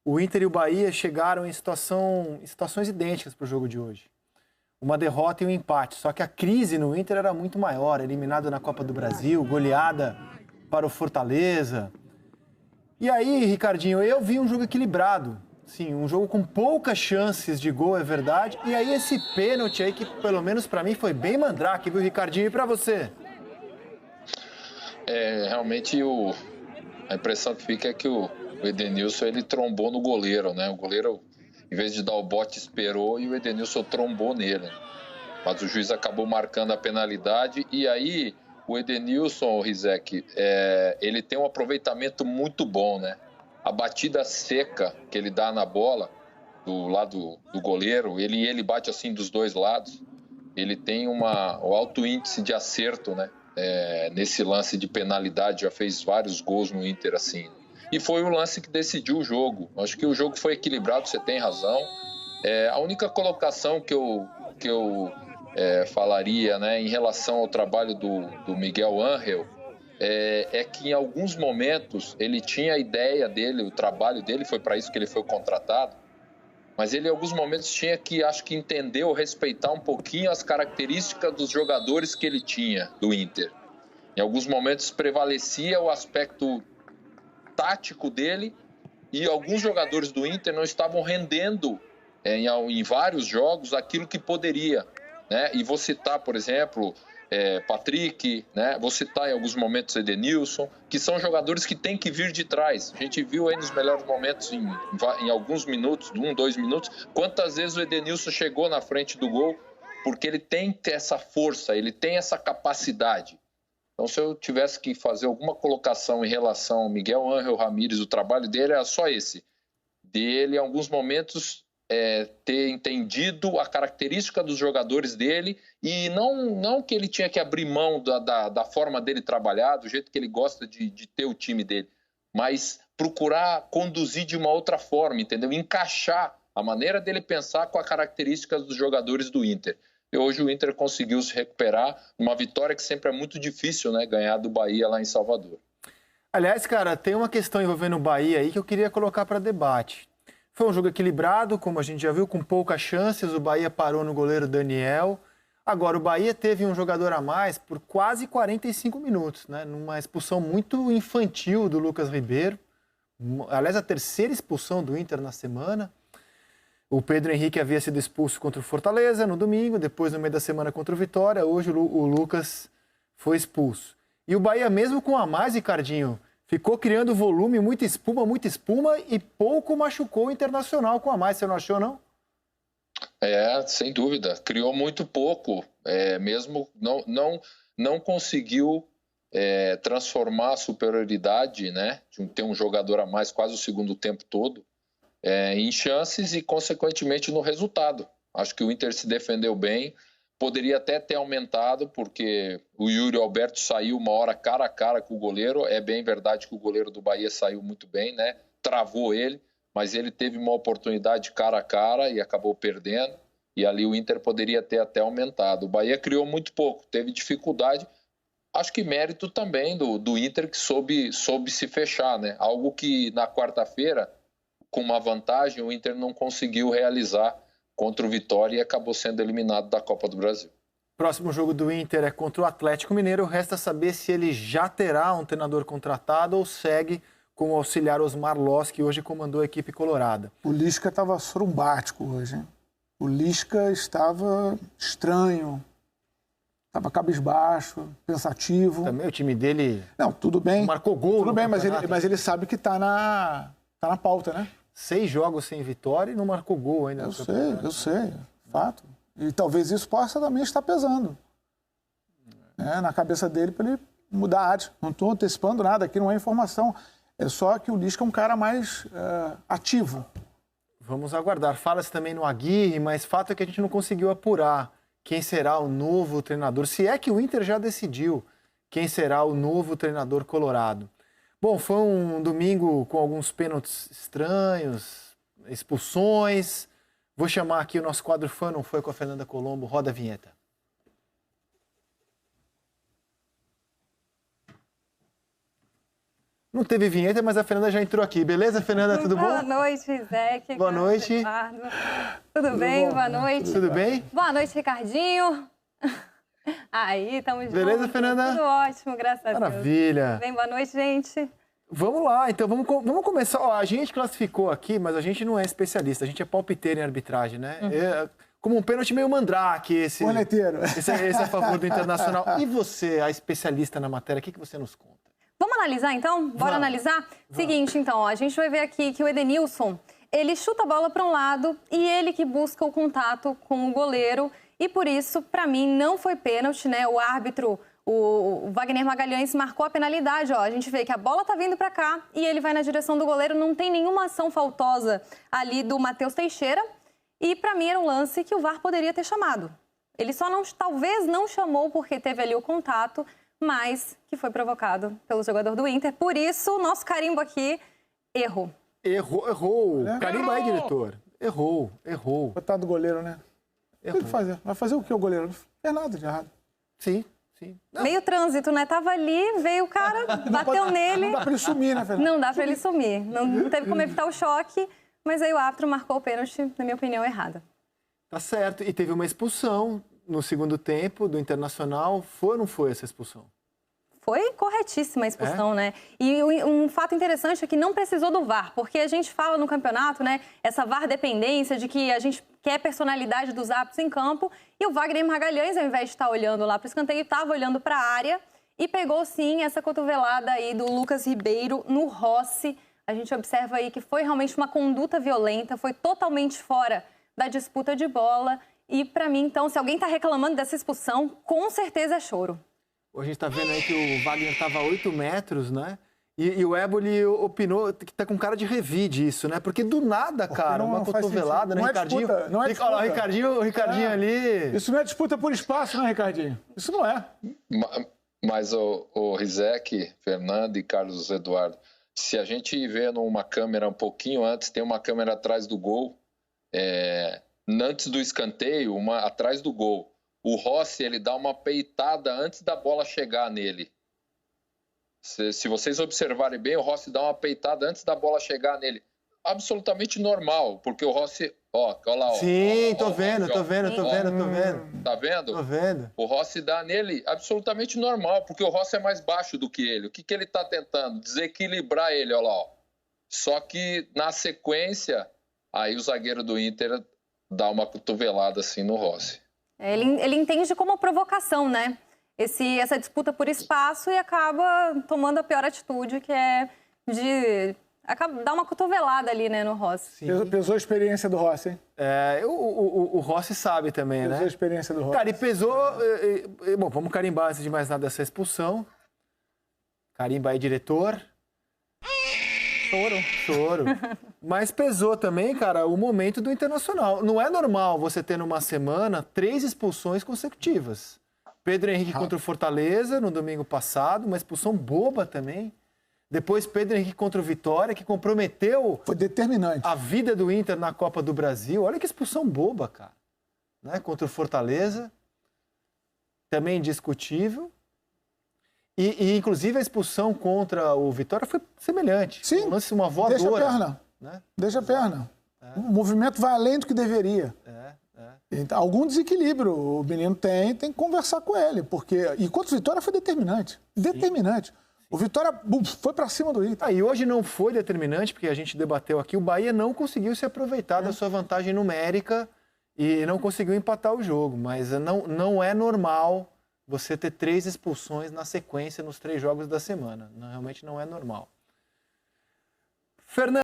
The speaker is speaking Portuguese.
o Inter e o Bahia chegaram em situações idênticas para o jogo de hoje. Uma derrota e um empate, só que a crise no Inter era muito maior, eliminado na Copa do Brasil, goleada para o Fortaleza. E aí, Ricardinho, eu vi um jogo equilibrado, sim, um jogo com poucas chances de gol, é verdade, e aí esse pênalti aí que pelo menos para mim foi bem mandrake, viu, Ricardinho, e para você? Realmente a impressão que fica é que o Edenilson ele trombou no goleiro, né? O goleiro, em vez de dar o bote, esperou e o Edenilson trombou nele. Mas o juiz acabou marcando a penalidade e aí o Edenilson, Rizek, ele tem um aproveitamento muito bom, né? A batida seca que ele dá na bola do lado do goleiro, ele bate assim dos dois lados. Ele tem o alto índice de acerto, né? Nesse lance de penalidade, já fez vários gols no Inter assim. E foi o lance que decidiu o jogo. Acho que o jogo foi equilibrado, você tem razão. A única colocação que eu falaria, né, em relação ao trabalho do Miguel Ángel é que em alguns momentos ele tinha a ideia dele, o trabalho dele, foi para isso que ele foi contratado, mas ele em alguns momentos tinha que, acho que entender ou respeitar um pouquinho as características dos jogadores que ele tinha do Inter. Em alguns momentos prevalecia o aspecto tático dele e alguns jogadores do Inter não estavam rendendo em vários jogos aquilo que poderia, né? E vou citar, por exemplo, Patrick, né? Vou citar em alguns momentos Edenilson, que são jogadores que têm que vir de trás. A gente viu aí nos melhores momentos, em alguns minutos, 1, 2 minutos, quantas vezes o Edenilson chegou na frente do gol, porque ele tem essa força, ele tem essa capacidade. Então, se eu tivesse que fazer alguma colocação em relação ao Miguel Ángel Ramírez, o trabalho dele era só esse. Dele, em alguns momentos, ter entendido a característica dos jogadores dele e não que ele tinha que abrir mão da forma dele trabalhar, do jeito que ele gosta de ter o time dele, mas procurar conduzir de uma outra forma, entendeu? Encaixar a maneira dele pensar com as características dos jogadores do Inter. E hoje o Inter conseguiu se recuperar, uma vitória que sempre é muito difícil, né? Ganhar do Bahia lá em Salvador. Aliás, cara, tem uma questão envolvendo o Bahia aí que eu queria colocar para debate. Foi um jogo equilibrado, como a gente já viu, com poucas chances. O Bahia parou no goleiro Daniel. Agora, o Bahia teve um jogador a mais por quase 45 minutos, né? Numa expulsão muito infantil do Lucas Ribeiro. Aliás, a terceira expulsão do Inter na semana. O Pedro Henrique havia sido expulso contra o Fortaleza no domingo, depois no meio da semana contra o Vitória. Hoje o Lucas foi expulso. E o Bahia, mesmo com a mais, Ricardinho, ficou criando volume, muita espuma e pouco machucou o Internacional com a mais. Você não achou, não? Sem dúvida. Criou muito pouco. Mesmo não conseguiu transformar a superioridade, né, de ter um jogador a mais quase o segundo tempo todo, em chances e, consequentemente, no resultado. Acho que o Inter se defendeu bem. Poderia até ter aumentado, porque o Yuri Alberto saiu uma hora cara a cara com o goleiro. É bem verdade que o goleiro do Bahia saiu muito bem, né? Travou ele, mas ele teve uma oportunidade cara a cara e acabou perdendo. E ali o Inter poderia ter até aumentado. O Bahia criou muito pouco, teve dificuldade. Acho que mérito também do Inter, que soube se fechar, né? Algo que na quarta-feira, com uma vantagem, o Inter não conseguiu realizar contra o Vitória e acabou sendo eliminado da Copa do Brasil. Próximo jogo do Inter é contra o Atlético Mineiro. Resta saber se ele já terá um treinador contratado ou segue com o auxiliar Osmar Loss, que hoje comandou a equipe colorada. O Lisca estava sorumbático hoje, hein? O Lisca estava estranho, estava cabisbaixo, pensativo. Também o time dele... Não, tudo bem. Marcou gol. Tudo bem, mas ele sabe que está na pauta, né? 6 jogos sem vitória e não marcou gol ainda. Eu sei, fato. E talvez isso possa também estar pesando, né, na cabeça dele para ele mudar a arte. Não estou antecipando nada, aqui não é informação. É só que o Lisca é um cara mais ativo. Vamos aguardar. Fala-se também no Aguirre, mas fato é que a gente não conseguiu apurar quem será o novo treinador. Se é que o Inter já decidiu quem será o novo treinador colorado. Bom, foi um domingo com alguns pênaltis estranhos, expulsões. Vou chamar aqui o nosso quadro Fã Não Foi com a Fernanda Colombo. Roda a vinheta. Não teve vinheta, mas a Fernanda já entrou aqui. Beleza, Fernanda? Tudo bom? Boa noite, Zé. Boa noite. Eduardo. Tudo bem? Boa noite. Tudo bem? Boa noite, Ricardinho. Aí, estamos juntos. Beleza, Fernanda? Tudo ótimo, graças a Deus. Maravilha. Tudo bem? Boa noite, gente. Vamos lá, então vamos começar. Ó, a gente classificou aqui, mas a gente não é especialista, a gente é palpiteiro em arbitragem, né? Como um pênalti meio mandrake, esse é a favor do Internacional. E você, a especialista na matéria, o que você nos conta? Vamos analisar, então? Bora analisar? Seguinte, então, ó, a gente vai ver aqui que o Edenilson, ele chuta a bola para um lado e ele que busca o contato com o goleiro. E por isso, para mim, não foi pênalti, né? O árbitro, o Wagner Magalhães, marcou a penalidade. Ó, a gente vê que a bola tá vindo para cá e ele vai na direção do goleiro. Não tem nenhuma ação faltosa ali do Matheus Teixeira. E para mim era um lance que o VAR poderia ter chamado. Ele só talvez não chamou porque teve ali o contato, mas que foi provocado pelo jogador do Inter. Por isso, o nosso carimbo aqui, erro. Errou. Carimbo aí, diretor. Errou. Coitado do goleiro, né? O que ele fazer? Vai fazer o que o goleiro? Não fez nada de errado. Sim. Não. Meio trânsito, né? Tava ali, veio o cara, bateu nele. Não dá pra ele sumir, né, Fernanda? Não dá pra ele sumir. Não teve como evitar o choque, mas aí o árbitro marcou o pênalti, na minha opinião, errada. Tá certo. E teve uma expulsão no segundo tempo do Internacional. Foi ou não foi essa expulsão? Foi corretíssima a expulsão, né? E um fato interessante é que não precisou do VAR, porque a gente fala no campeonato, né? Essa VAR dependência de que a gente quer personalidade dos árbitros em campo. E o Wagner Magalhães, ao invés de estar olhando lá para o escanteio, estava olhando para a área e pegou, sim, essa cotovelada aí do Lucas Ribeiro no Rossi. A gente observa aí que foi realmente uma conduta violenta, foi totalmente fora da disputa de bola. E, para mim, então, se alguém está reclamando dessa expulsão, com certeza é choro. A gente está vendo aí que o Wagner estava a 8 metros, né? E o Éboli opinou que tá com cara de revide isso, né? Porque do nada, cara, uma cotovelada, né, Ricardinho? Não é disputa. Olha lá, o Ricardinho ali... Isso não é disputa por espaço, né, Ricardinho? Isso não é. Mas o Rizek, Fernando e Carlos Eduardo, se a gente vê numa câmera um pouquinho antes, tem uma câmera atrás do gol, antes do escanteio, uma atrás do gol. O Rossi, ele dá uma peitada antes da bola chegar nele. Se vocês observarem bem, o Rossi dá uma peitada antes da bola chegar nele. Absolutamente normal, porque o Rossi... Olha lá, Sim, tô vendo. Tá vendo? Tô vendo. O Rossi dá nele absolutamente normal, porque o Rossi é mais baixo do que ele. O que ele tá tentando? Desequilibrar ele, olha lá. Ó. Só que, na sequência, aí o zagueiro do Inter dá uma cotovelada assim no Rossi. Ele entende como provocação, né? Essa disputa por espaço e acaba tomando a pior atitude, que é de dar uma cotovelada ali, né, no Rossi. Pesou a experiência do Rossi, hein? O Rossi sabe também, né? Pesou a experiência do Rossi. Cara, e pesou... Bom, vamos carimbar antes de mais nada essa expulsão. Carimba aí, diretor. Choro. Mas pesou também, cara, o momento do Internacional. Não é normal você ter numa semana 3 expulsões consecutivas. Pedro Henrique contra o Fortaleza no domingo passado, uma expulsão boba também. Depois Pedro Henrique contra o Vitória, que comprometeu... Foi determinante. A vida do Inter na Copa do Brasil. Olha que expulsão boba, cara. Né? Contra o Fortaleza. Também indiscutível. E inclusive, a expulsão contra o Vitória foi semelhante. Sim, uma voadora. Deixa a perna. Né? Deixa a perna. O movimento vai além do que deveria. Então, algum desequilíbrio o menino tem que conversar com ele. E contra o Vitória foi determinante. Determinante. O Vitória foi para cima do Inter. E hoje não foi determinante, porque a gente debateu aqui, o Bahia não conseguiu se aproveitar da sua vantagem numérica e não conseguiu empatar o jogo. Mas não é normal você ter 3 expulsões na sequência nos 3 jogos da semana. Realmente não é normal. Fernando.